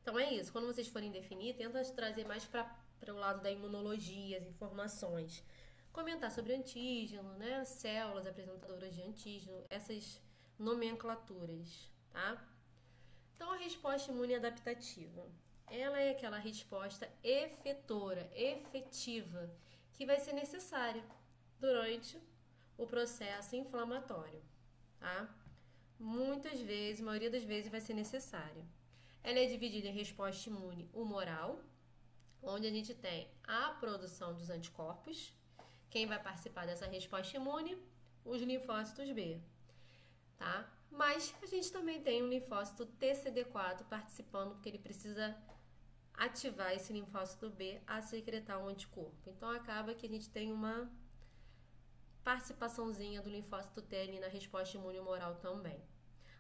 Então é isso, quando vocês forem definir, tenta trazer mais para o lado da imunologia, as informações. Comentar sobre antígeno, né? Células apresentadoras de antígeno, essas nomenclaturas, tá? Então a resposta imune adaptativa, ela é aquela resposta efetora, efetiva, que vai ser necessária durante o processo inflamatório, tá? Muitas vezes, a maioria das vezes vai ser necessária. Ela é dividida em resposta imune humoral, onde a gente tem a produção dos anticorpos. Quem vai participar dessa resposta imune? Os linfócitos B, tá? Mas a gente também tem um linfócito TCD4 participando, porque ele precisa ativar esse linfócito B a secretar um anticorpo. Então acaba que a gente tem uma participaçãozinha do linfócito T ali na resposta imune humoral também.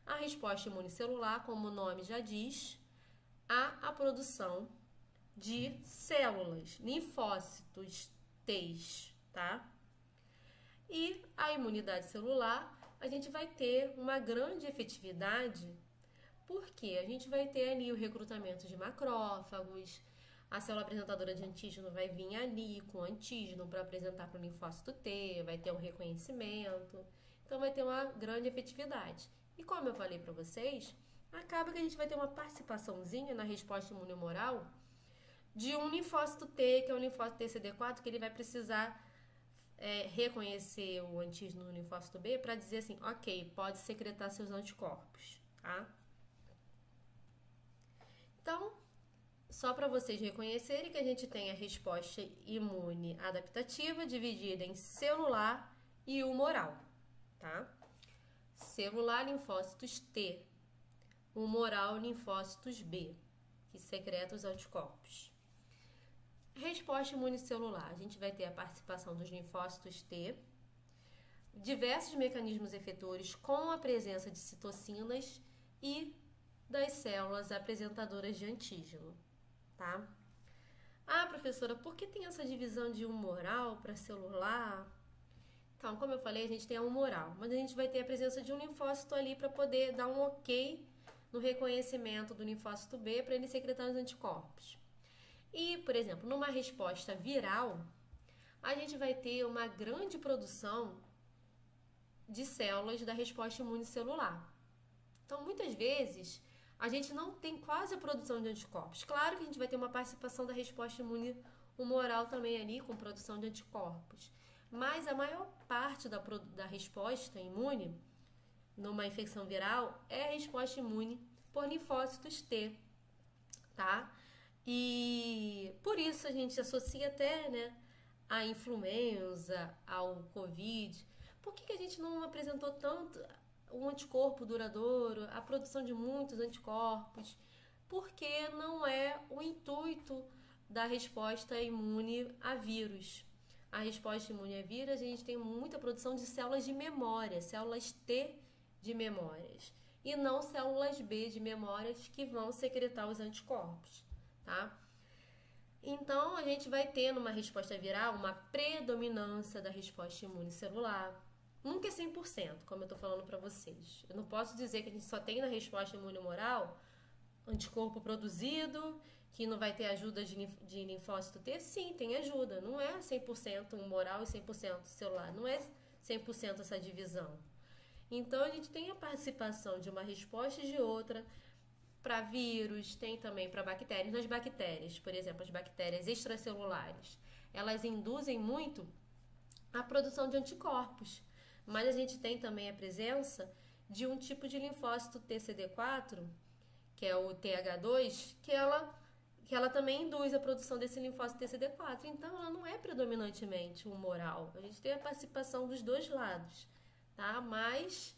A resposta imune celular, como o nome já diz, há a produção de células, linfócitos T's, tá? E a imunidade celular, a gente vai ter uma grande efetividade, porque a gente vai ter ali o recrutamento de macrófagos, a célula apresentadora de antígeno vai vir ali com antígeno para apresentar para o linfócito T, vai ter um reconhecimento, então vai ter uma grande efetividade. E como eu falei para vocês, acaba que a gente vai ter uma participaçãozinha na resposta imunohumoral de um linfócito T, que é o linfócito TCD4, que ele vai precisar reconhecer o antígeno no linfócito B para dizer assim, ok, pode secretar seus anticorpos, tá? Então, só para vocês reconhecerem que a gente tem a resposta imune adaptativa dividida em celular e humoral, tá? Celular, linfócitos T, humoral, linfócitos B, que secretam os anticorpos. Resposta imunicelular, a gente vai ter a participação dos linfócitos T, diversos mecanismos efetores com a presença de citocinas e das células apresentadoras de antígeno, tá? Ah, professora, por que tem essa divisão de humoral para celular? Então, como eu falei, a gente tem a humoral, mas a gente vai ter a presença de um linfócito ali para poder dar um ok no reconhecimento do linfócito B para ele secretar os anticorpos. E, por exemplo, numa resposta viral, a gente vai ter uma grande produção de células da resposta imune celular. Então, muitas vezes, a gente não tem quase a produção de anticorpos. Claro que a gente vai ter uma participação da resposta imune humoral também ali, com produção de anticorpos. Mas a maior parte da resposta imune, numa infecção viral, é a resposta imune por linfócitos T, tá? E por isso a gente associa até, né, a influenza, ao Covid. Por que a gente não apresentou tanto um anticorpo duradouro, a produção de muitos anticorpos? Porque não é o intuito da resposta imune a vírus. A resposta imune a vírus, a gente tem muita produção de células de memória, células T de memórias, e não células B de memórias que vão secretar os anticorpos, tá? Então, a gente vai ter numa resposta viral uma predominância da resposta imune celular. Nunca é 100%, como eu tô falando para vocês. Eu não posso dizer que a gente só tem na resposta imune humoral anticorpo produzido, que não vai ter ajuda de linfócito T. Sim, tem ajuda. Não é 100% humoral e 100% celular. Não é 100% essa divisão. Então, a gente tem a participação de uma resposta e de outra para vírus, tem também para bactérias. Nas bactérias, por exemplo, as bactérias extracelulares, elas induzem muito a produção de anticorpos. Mas a gente tem também a presença de um tipo de linfócito TCD4, que é o TH2, que ela também induz a produção desse linfócito TCD4. Então, ela não é predominantemente humoral. A gente tem a participação dos dois lados, tá? Mas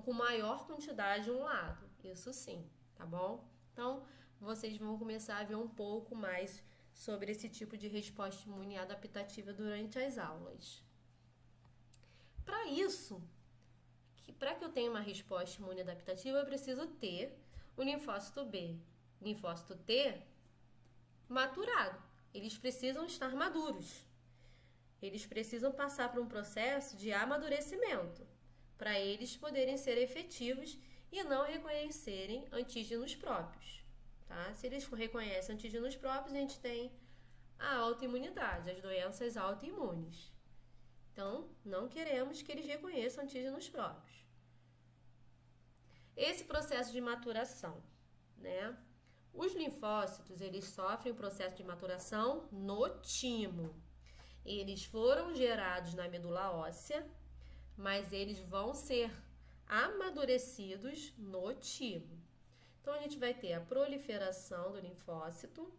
com maior quantidade um lado, isso sim, tá bom? Então, vocês vão começar a ver um pouco mais sobre esse tipo de resposta imune adaptativa durante as aulas. Para isso, para que eu tenha uma resposta imune adaptativa, eu preciso ter o linfócito B, linfócito T maturado. Eles precisam estar maduros. Eles precisam passar por um processo de amadurecimento para eles poderem ser efetivos e não reconhecerem antígenos próprios. tá? Se eles reconhecem antígenos próprios, a gente tem a autoimunidade, as doenças autoimunes. Então, não queremos que eles reconheçam antígenos próprios. Esse processo de maturação, né? Os linfócitos, eles sofrem o processo de maturação no timo. Eles foram gerados na medula óssea, mas eles vão ser amadurecidos no timo. Então, a gente vai ter a proliferação do linfócito,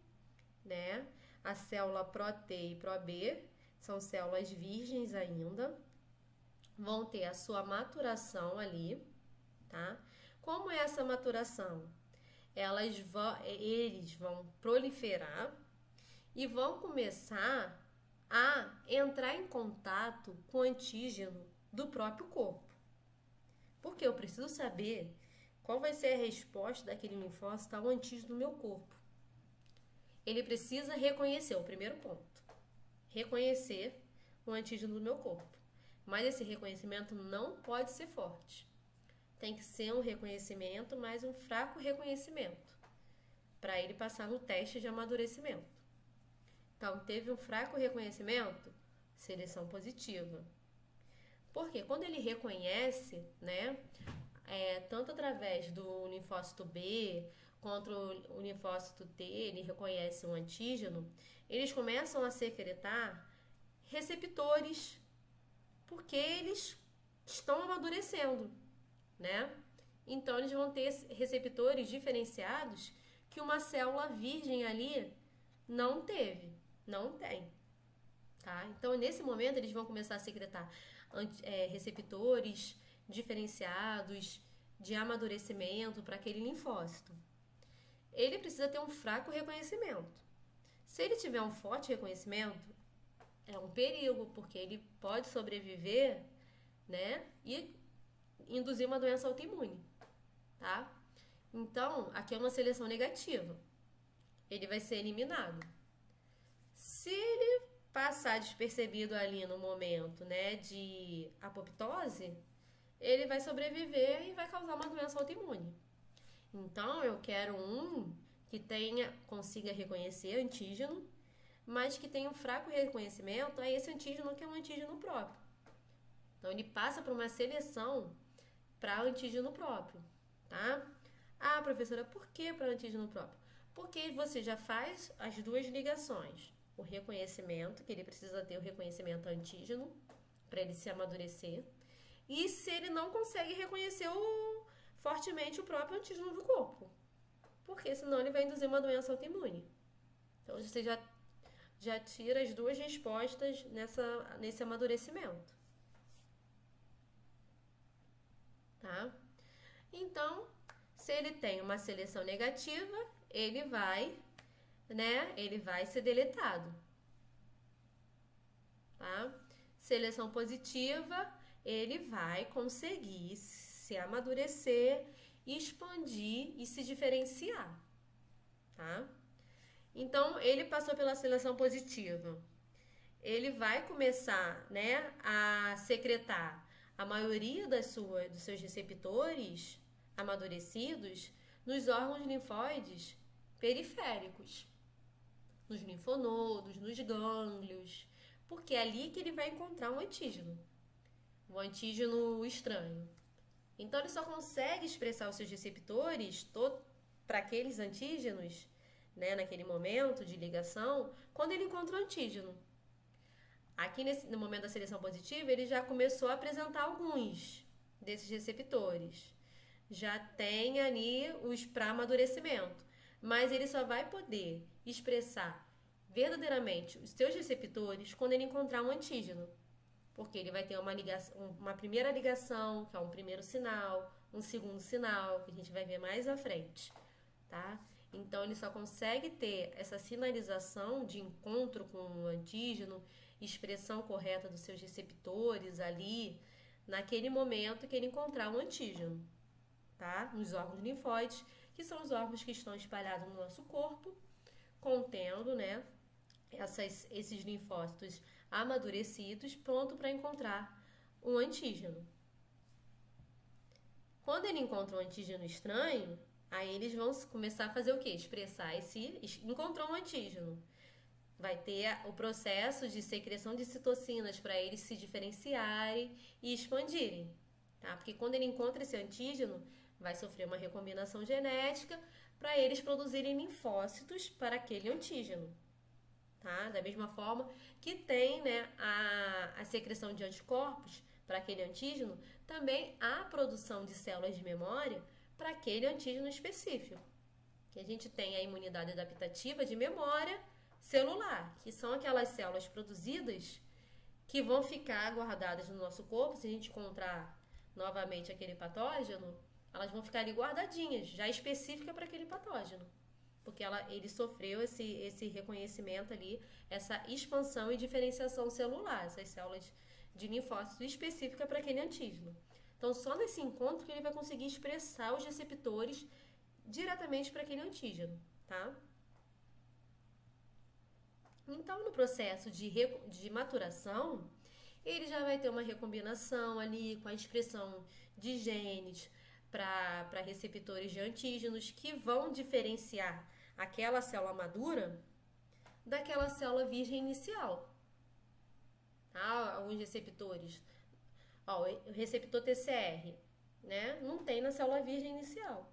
né? A célula Pro-T e Pro-B são células virgens ainda, vão ter a sua maturação ali, tá? Como é essa maturação? Eles vão proliferar e vão começar a entrar em contato com o antígeno do próprio corpo. Porque eu preciso saber qual vai ser a resposta daquele linfócito ao antígeno do meu corpo. Ele precisa reconhecer, o primeiro ponto, reconhecer o antígeno do meu corpo. Mas esse reconhecimento não pode ser forte. Tem que ser um reconhecimento, mas um fraco reconhecimento, para ele passar no teste de amadurecimento. Então, teve um fraco reconhecimento, seleção positiva. Porque quando ele reconhece, né, tanto através do linfócito B quanto o linfócito T, ele reconhece um antígeno, eles começam a secretar receptores, porque eles estão amadurecendo, né? Então, eles vão ter receptores diferenciados que uma célula virgem ali não teve, não tem, tá? Então, nesse momento, eles vão começar a secretar receptores diferenciados de amadurecimento para aquele linfócito. Ele precisa ter um fraco reconhecimento. Se ele tiver um forte reconhecimento, é um perigo, porque ele pode sobreviver, né, e induzir uma doença autoimune, tá? Então, aqui é uma seleção negativa. Ele vai ser eliminado. Se ele passar despercebido ali no momento, né, de apoptose, ele vai sobreviver e vai causar uma doença autoimune. Então, eu quero um que consiga reconhecer antígeno, mas que tenha um fraco reconhecimento a esse antígeno, que é um antígeno próprio. Então, ele passa por uma seleção para antígeno próprio, tá? Ah, professora, por que para antígeno próprio? Porque você já faz as duas ligações. O reconhecimento, que ele precisa ter o reconhecimento antígeno para ele se amadurecer. E se ele não consegue reconhecer fortemente o próprio antígeno do corpo. Porque senão ele vai induzir uma doença autoimune. Então, você já tira as duas respostas nesse amadurecimento. Tá? Então, se ele tem uma seleção negativa, ele vai ser deletado. Tá? Seleção positiva, ele vai conseguir se amadurecer, expandir e se diferenciar. Tá? Então, ele passou pela seleção positiva. Ele vai começar, né, a secretar a maioria dos seus receptores amadurecidos nos órgãos linfóides periféricos, nos linfonodos, nos gânglios, porque é ali que ele vai encontrar um antígeno estranho. Então, ele só consegue expressar os seus receptores para aqueles antígenos, né, naquele momento de ligação, quando ele encontra o antígeno. Aqui no momento da seleção positiva, ele já começou a apresentar alguns desses receptores. Já tem ali os para amadurecimento, mas ele só vai poder expressar verdadeiramente os seus receptores quando ele encontrar um antígeno. Porque ele vai ter uma primeira ligação, que é um primeiro sinal, um segundo sinal, que a gente vai ver mais à frente, tá? Então, ele só consegue ter essa sinalização de encontro com o antígeno, expressão correta dos seus receptores ali, naquele momento que ele encontrar um antígeno, tá? Nos órgãos linfóides, que são os órgãos que estão espalhados no nosso corpo, contendo, né, esses linfócitos amadurecidos, pronto para encontrar um antígeno. Quando ele encontra um antígeno estranho, Aí eles vão começar a fazer o quê? Expressar encontrou um antígeno. Vai ter o processo de secreção de citocinas para eles se diferenciarem e expandirem, tá? Porque quando ele encontra esse antígeno, vai sofrer uma recombinação genética para eles produzirem linfócitos para aquele antígeno, tá? Da mesma forma que tem, né, a secreção de anticorpos para aquele antígeno, também há produção de células de memória para aquele antígeno específico. Que a gente tem a imunidade adaptativa de memória celular, que são aquelas células produzidas que vão ficar guardadas no nosso corpo. Se a gente encontrar novamente aquele patógeno, elas vão ficar ali guardadinhas, já específica para aquele patógeno, porque ele sofreu esse reconhecimento ali, essa expansão e diferenciação celular, essas células de linfócitos específica para aquele antígeno. Então, só nesse encontro que ele vai conseguir expressar os receptores diretamente para aquele antígeno, tá? Então, no processo de maturação, ele já vai ter uma recombinação ali com a expressão de genes para receptores de antígenos que vão diferenciar aquela célula madura daquela célula virgem inicial. Tá? Alguns receptores, o receptor TCR, né? Não tem na célula virgem inicial.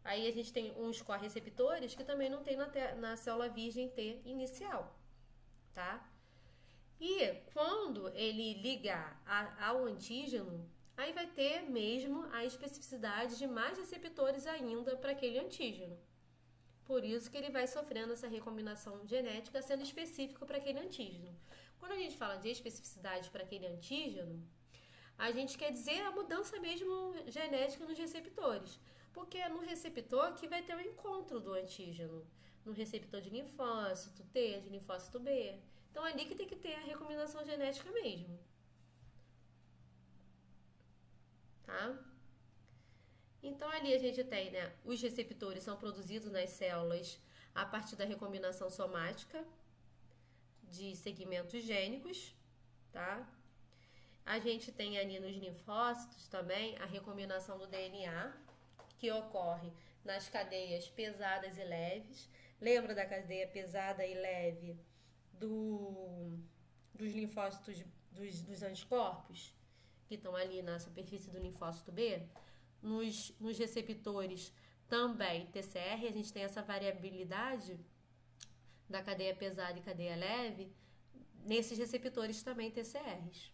Aí a gente tem uns correceptores que também não tem na célula virgem T inicial, tá? E quando ele ligar ao antígeno, aí vai ter mesmo a especificidade de mais receptores ainda para aquele antígeno. Por isso que ele vai sofrendo essa recombinação genética sendo específico para aquele antígeno. Quando a gente fala de especificidade para aquele antígeno, a gente quer dizer a mudança mesmo genética nos receptores. Porque é no receptor que vai ter o encontro do antígeno. No receptor de linfócito T, de linfócito B. Então, é ali que tem que ter a recombinação genética mesmo. Tá? Então, ali a gente tem, né? Os receptores são produzidos nas células a partir da recombinação somática de segmentos gênicos, tá? A gente tem ali nos linfócitos também a recombinação do DNA, que ocorre nas cadeias pesadas e leves. Lembra da cadeia pesada e leve dos linfócitos dos anticorpos, que estão ali na superfície do linfócito B? Nos receptores também TCR, a gente tem essa variabilidade da cadeia pesada e cadeia leve, nesses receptores também TCRs.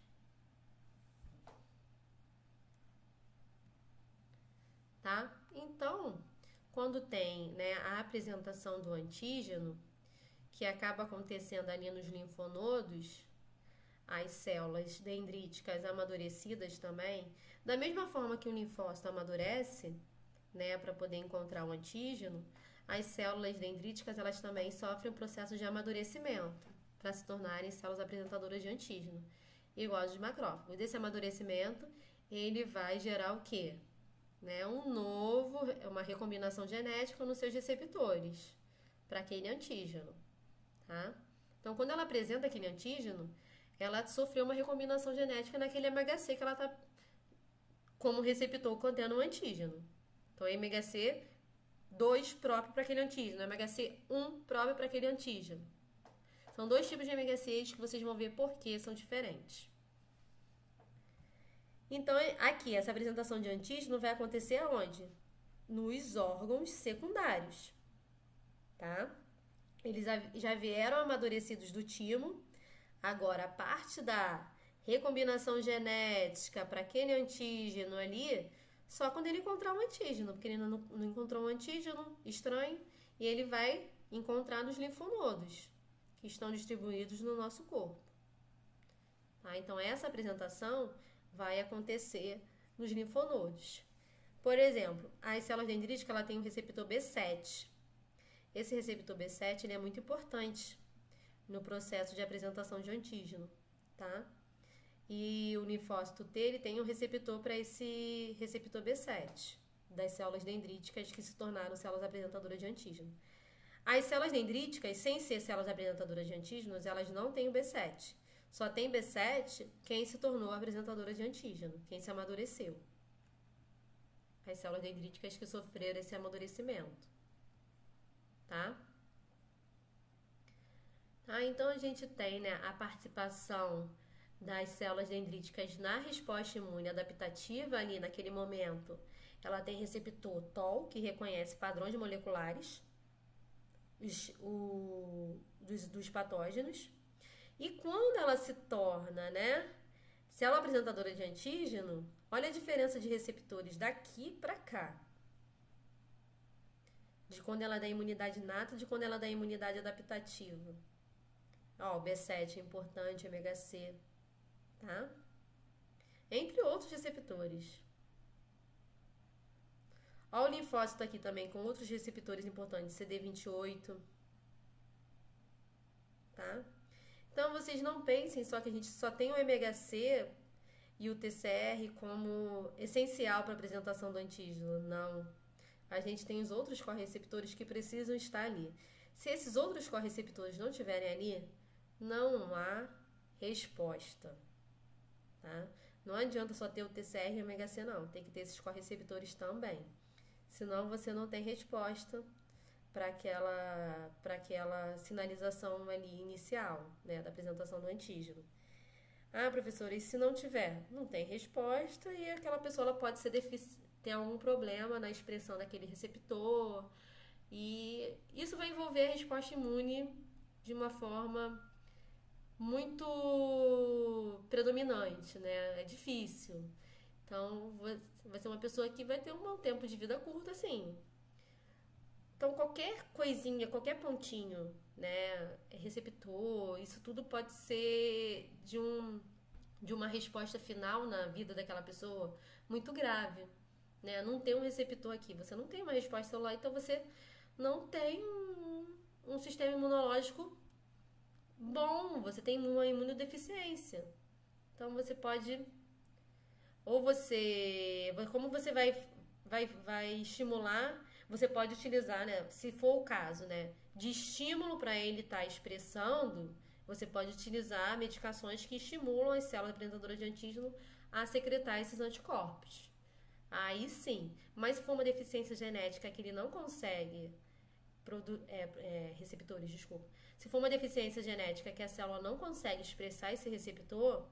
Tá? Então, quando tem, né, a apresentação do antígeno, que acaba acontecendo ali nos linfonodos, as células dendríticas amadurecidas também, da mesma forma que o linfócito amadurece, né, para poder encontrar o antígeno, as células dendríticas elas também sofrem um processo de amadurecimento para se tornarem células apresentadoras de antígeno, igual aos macrófagos. Desse amadurecimento, ele vai gerar o quê? Né, uma recombinação genética nos seus receptores para aquele antígeno, tá? Então, quando ela apresenta aquele antígeno, ela sofreu uma recombinação genética naquele MHC que ela está como receptor contendo um antígeno. Então, é MHC 2 próprio para aquele antígeno, MHC 1 próprio para aquele antígeno. São dois tipos de MHCs que vocês vão ver por que são diferentes. Então, aqui, essa apresentação de antígeno vai acontecer aonde? Nos órgãos secundários, tá? Eles já vieram amadurecidos do timo. Agora, a parte da recombinação genética para aquele antígeno ali, só quando ele encontrar um antígeno, porque ele não encontrou um antígeno estranho, e ele vai encontrar nos linfonodos, que estão distribuídos no nosso corpo. Tá? Então, essa apresentação vai acontecer nos linfonodos. Por exemplo, as células dendríticas ela tem um receptor B7. Esse receptor B7 ele é muito importante no processo de apresentação de antígeno, tá? E o linfócito T ele tem um receptor para esse receptor B7 das células dendríticas que se tornaram células apresentadoras de antígeno. As células dendríticas, sem ser células apresentadoras de antígenos, elas não têm o B7. Só tem B7 quem se tornou apresentadora de antígeno, quem se amadureceu. as células dendríticas que sofreram esse amadurecimento, tá? Então a gente tem, né, a participação das células dendríticas na resposta imune adaptativa ali naquele momento. Ela tem receptor TOL, que reconhece padrões moleculares dos patógenos. E quando ela se torna, né, célula apresentadora de antígeno, olha a diferença de receptores daqui para cá. De quando ela dá imunidade inata, de quando ela dá imunidade adaptativa. Ó, o B7 é importante, ômega C, tá? Entre outros receptores. Ó, o linfócito aqui também com outros receptores importantes, CD28, tá? Então, vocês não pensem só que a gente só tem o MHC e o TCR como essencial para a apresentação do antígeno. Não. A gente tem os outros correceptores que precisam estar ali. Se esses outros correceptores não estiverem ali, não há resposta, tá? Não adianta só ter o TCR e o MHC, não. Tem que ter esses correceptores também. Senão, você não tem resposta para aquela sinalização ali inicial, né, da apresentação do antígeno. Professora, e se não tiver? Não tem resposta e aquela pessoa ela pode ter algum problema na expressão daquele receptor e isso vai envolver a resposta imune de uma forma muito predominante, né? É difícil. Então, vai ser uma pessoa que vai ter um tempo de vida curto, assim. Então, qualquer coisinha, qualquer pontinho, né, receptor, isso tudo pode ser de uma resposta final na vida daquela pessoa muito grave, né? Não tem um receptor aqui, você não tem uma resposta celular, então você não tem um sistema imunológico bom, você tem uma imunodeficiência. Então, você pode... Como você vai estimular... Você pode utilizar, né, se for o caso, né, de estímulo para ele estar expressando, você pode utilizar medicações que estimulam as células apresentadoras de antígeno a secretar esses anticorpos. Aí sim, mas se for uma deficiência genética que ele não consegue receptores, desculpa. Se for uma deficiência genética que a célula não consegue expressar esse receptor,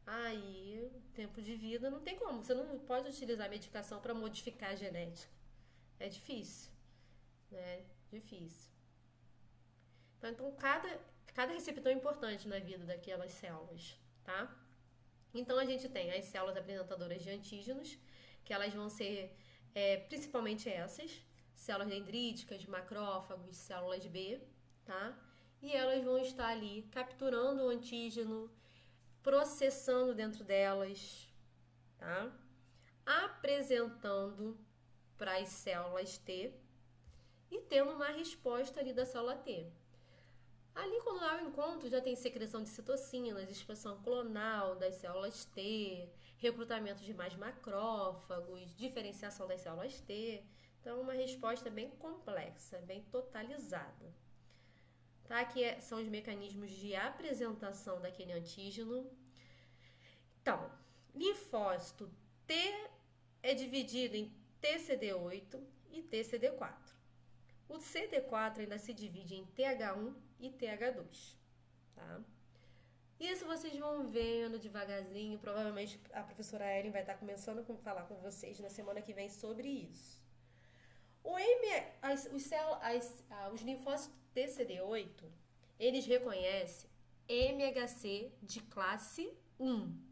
aí tempo de vida não tem como. Você não pode utilizar medicação para modificar a genética. É difícil, né? Difícil. Então cada receptor é importante na vida daquelas células, tá? Então, a gente tem as células apresentadoras de antígenos, que elas vão ser principalmente essas, células dendríticas, macrófagos, células B, tá? E elas vão estar ali capturando o antígeno, processando dentro delas, tá? Apresentando para as células T e tendo uma resposta ali da célula T. Ali, quando há o encontro, já tem secreção de citocinas, expansão clonal das células T, recrutamento de mais macrófagos, diferenciação das células T. Então, uma resposta bem complexa, bem totalizada. Tá? Aqui são os mecanismos de apresentação daquele antígeno. Então, linfócito T é dividido em TCD8 e TCD4. O CD4 ainda se divide em TH1 e TH2, tá? Isso vocês vão vendo devagarzinho, provavelmente a professora Ellen vai estar começando a falar com vocês na semana que vem sobre isso. Os linfócitos TCD8, eles reconhecem MHC de classe 1.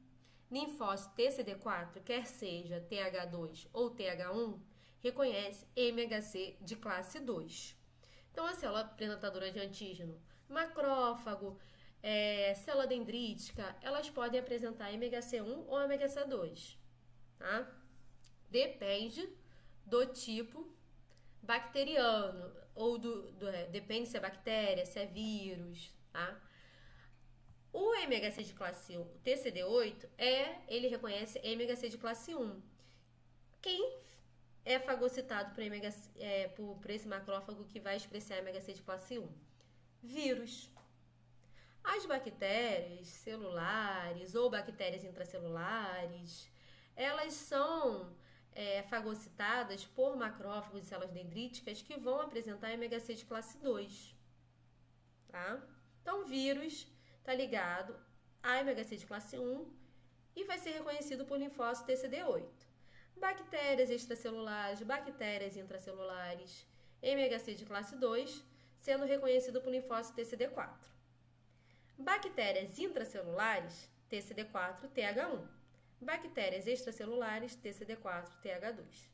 Linfócito TCD4, quer seja TH2 ou TH1, reconhece MHC de classe 2. Então, a célula apresentadora de antígeno, macrófago, célula dendrítica, elas podem apresentar MHC1 ou MHC2, tá? Depende do tipo bacteriano, ou depende se é bactéria, se é vírus, tá? O MHC de classe 1, o TCD8, ele reconhece MHC de classe 1. Quem é fagocitado por esse macrófago que vai expressar MHC de classe 1? Vírus. As bactérias celulares ou bactérias intracelulares, elas são fagocitadas por macrófagos e células dendríticas que vão apresentar MHC de classe 2, tá? Então, vírus está ligado a MHC de classe 1 e vai ser reconhecido por linfócito TCD8. Bactérias extracelulares, bactérias intracelulares, MHC de classe 2, sendo reconhecido por linfócito TCD4. Bactérias intracelulares, TCD4, TH1. Bactérias extracelulares, TCD4, TH2.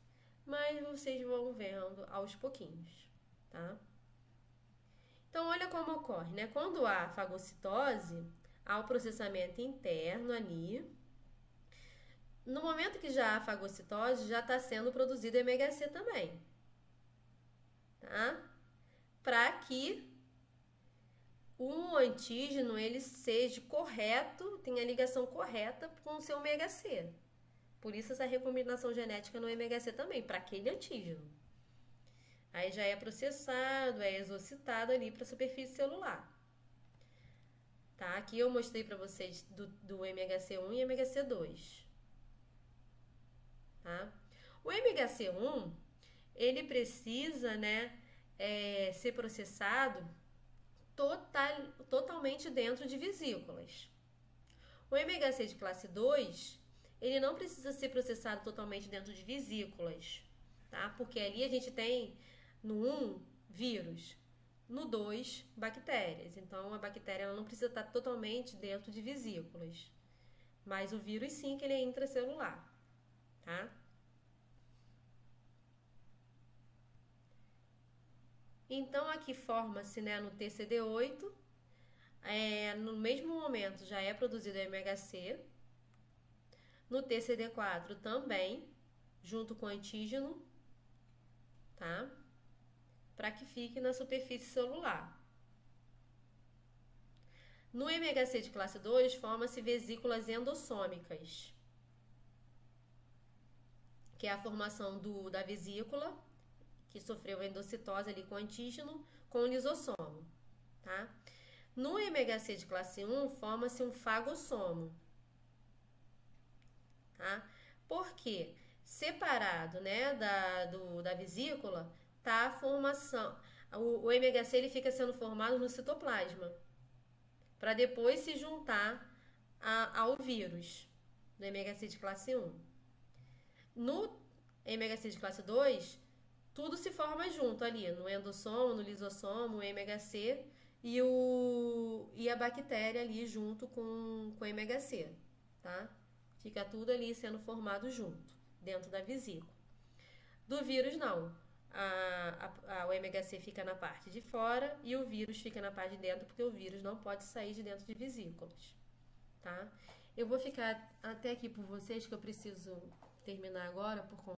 Mas vocês vão vendo aos pouquinhos, tá? Então, olha como ocorre, né? Quando há fagocitose, há o processamento interno ali. No momento que já há fagocitose, já está sendo produzido MHC também, tá? Para que o antígeno ele seja correto, tenha a ligação correta com o seu MHC. Por isso essa recombinação genética no MHC também, para aquele antígeno. Aí já é processado, é exocitado ali para a superfície celular. Tá? Aqui eu mostrei para vocês do MHC1 e MHC2. Tá? O MHC1, ele precisa, né, ser processado totalmente dentro de vesículas. O MHC de classe 2, ele não precisa ser processado totalmente dentro de vesículas, tá? Porque ali a gente tem, no 1, vírus, no 2, bactérias. Então, a bactéria ela não precisa estar totalmente dentro de vesículas. Mas o vírus, sim, que ele é intracelular, tá? Então, aqui forma-se, né, no TCD8, no mesmo momento já é produzido o MHC, no TCD4 também, junto com o antígeno, tá? Para que fique na superfície celular. No MHC de classe 2, forma-se vesículas endossômicas, que é a formação da vesícula, que sofreu endocitose ali com antígeno, com o lisossomo, tá? No MHC de classe 1, forma-se um fagossomo, tá? Porque separado, né, da vesícula, tá a formação, o MHC ele fica sendo formado no citoplasma, para depois se juntar ao vírus, do MHC de classe 1. No MHC de classe 2, tudo se forma junto ali, no endossomo, no lisossomo, o MHC e a bactéria ali junto com o MHC, tá? Fica tudo ali sendo formado junto, dentro da vesícula. Do vírus, não. O MHC fica na parte de fora e o vírus fica na parte de dentro, porque o vírus não pode sair de dentro de vesículas, tá? Eu vou ficar até aqui por vocês, que eu preciso terminar agora por conta